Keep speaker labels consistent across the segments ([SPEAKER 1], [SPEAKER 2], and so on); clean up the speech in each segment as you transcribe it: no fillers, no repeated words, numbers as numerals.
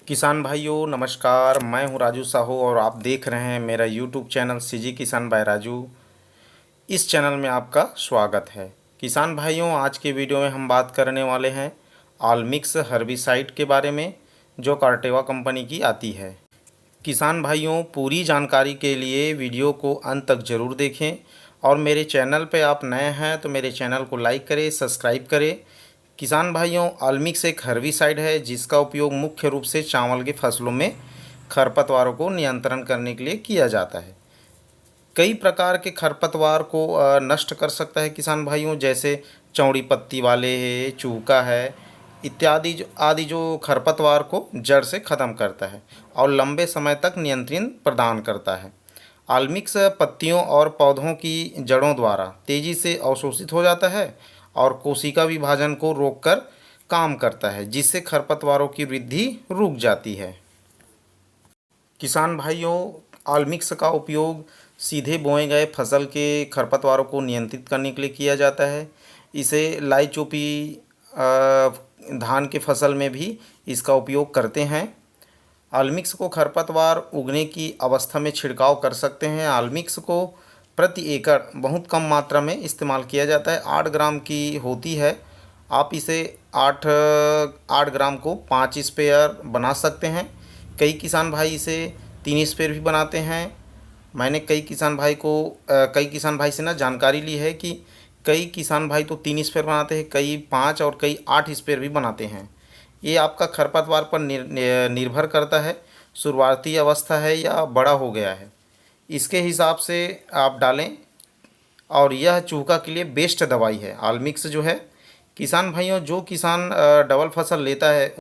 [SPEAKER 1] किसान भाइयों नमस्कार। मैं हूं राजू साहू और आप देख रहे हैं मेरा यूट्यूब चैनल सीजी किसान बाय राजू। इस चैनल में आपका स्वागत है। किसान भाइयों, आज के वीडियो में हम बात करने वाले हैं ऑलमिक्स हर्बिसाइड के बारे में, जो कार्टेवा कंपनी की आती है। किसान भाइयों, पूरी जानकारी के लिए वीडियो को अंत तक ज़रूर देखें और मेरे चैनल पर आप नए हैं तो मेरे चैनल को लाइक करें, सब्सक्राइब करें। किसान भाइयों, ऑलमिक्स एक हर्बिसाइड है जिसका उपयोग मुख्य रूप से चावल की फसलों में खरपतवारों को नियंत्रण करने के लिए किया जाता है। कई प्रकार के खरपतवार को नष्ट कर सकता है किसान भाइयों, जैसे चौड़ी पत्ती वाले है, चूका है इत्यादि जो खरपतवार को जड़ से ख़त्म करता है और लंबे समय तक नियंत्रण प्रदान करता है। ऑलमिक्स पत्तियों और पौधों की जड़ों द्वारा तेज़ी से अवशोषित हो जाता है और कोशिका विभाजन को रोककर काम करता है, जिससे खरपतवारों की वृद्धि रुक जाती है। किसान भाइयों, ऑलमिक्स का उपयोग सीधे बोए गए फसल के खरपतवारों को नियंत्रित करने के लिए किया जाता है। इसे लाइचोपी धान के फसल में भी इसका उपयोग करते हैं। ऑलमिक्स को खरपतवार उगने की अवस्था में छिड़काव कर सकते हैं। ऑलमिक्स को प्रति एकड़ बहुत कम मात्रा में इस्तेमाल किया जाता है। 8 ग्राम की होती है। आप इसे 8 ग्राम को 5 स्प्रेयर बना सकते हैं। कई किसान भाई इसे 3 स्प्रेयर भी बनाते हैं। मैंने कई किसान भाई से ना जानकारी ली है कि कई किसान भाई तो 3 स्प्रेयर बनाते हैं, कई 5 और कई 8 स्प्रेयर भी बनाते हैं। ये आपका खरपतवार पर निर्भर करता है, शुरुआती अवस्था है या बड़ा हो गया है, इसके हिसाब से आप डालें। और यह चूहा के लिए बेस्ट दवाई है ऑलमिक्स जो है। किसान भाइयों, जो किसान डबल फसल लेता है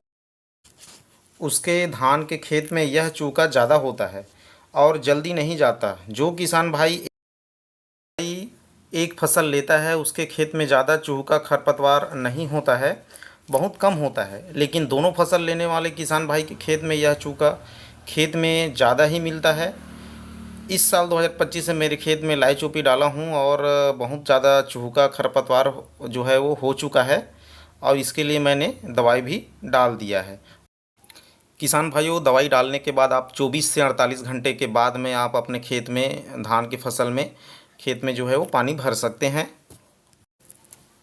[SPEAKER 1] उसके धान के खेत में यह चूहा ज़्यादा होता है और जल्दी नहीं जाता। जो किसान भाई एक फसल लेता है उसके खेत में ज़्यादा चूहा खरपतवार नहीं होता है, बहुत कम होता है। लेकिन दोनों फसल लेने वाले किसान भाई के खेत में यह चूहा खेत में ज़्यादा ही मिलता है। इस साल 2025 में मेरे खेत में लाइचोपी डाला हूँ और बहुत ज़्यादा चूहा खरपतवार जो है वो हो चुका है और इसके लिए मैंने दवाई भी डाल दिया है। किसान भाइयों, दवाई डालने के बाद आप 24 से 48 घंटे के बाद में आप अपने खेत में धान की फसल में खेत में जो है वो पानी भर सकते हैं।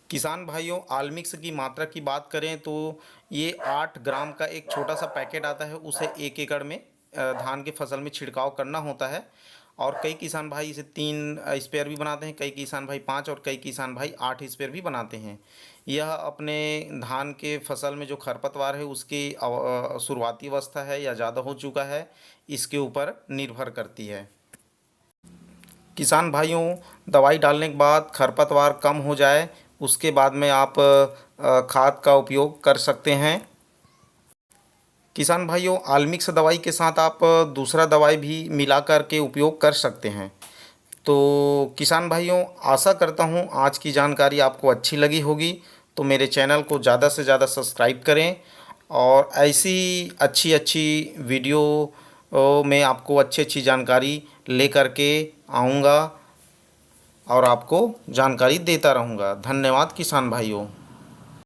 [SPEAKER 1] किसान भाइयों, ऑलमिक्स की मात्रा की बात करें तो ये 8 ग्राम का एक छोटा सा पैकेट आता है, उसे 1 एकड़ में धान की फसल में छिड़काव करना होता है। और कई किसान भाई इसे 3 स्प्रेयर भी बनाते हैं, कई किसान भाई 5 और कई किसान भाई 8 स्प्रेयर भी बनाते हैं। यह अपने धान के फसल में जो खरपतवार है उसकी शुरुआती अवस्था है या ज़्यादा हो चुका है, इसके ऊपर निर्भर करती है। किसान भाइयों, दवाई डालने के बाद खरपतवार कम हो जाए उसके बाद में आप खाद का उपयोग कर सकते हैं। किसान भाइयों, ऑलमिक्स दवाई के साथ आप दूसरा दवाई भी मिला कर के उपयोग कर सकते हैं। तो किसान भाइयों, आशा करता हूँ आज की जानकारी आपको अच्छी लगी होगी। तो मेरे चैनल को ज़्यादा से ज़्यादा सब्सक्राइब करें और ऐसी अच्छी अच्छी वीडियो में आपको अच्छी जानकारी ले कर के आऊँगा और आपको जानकारी देता रहूँगा। धन्यवाद किसान भाइयों।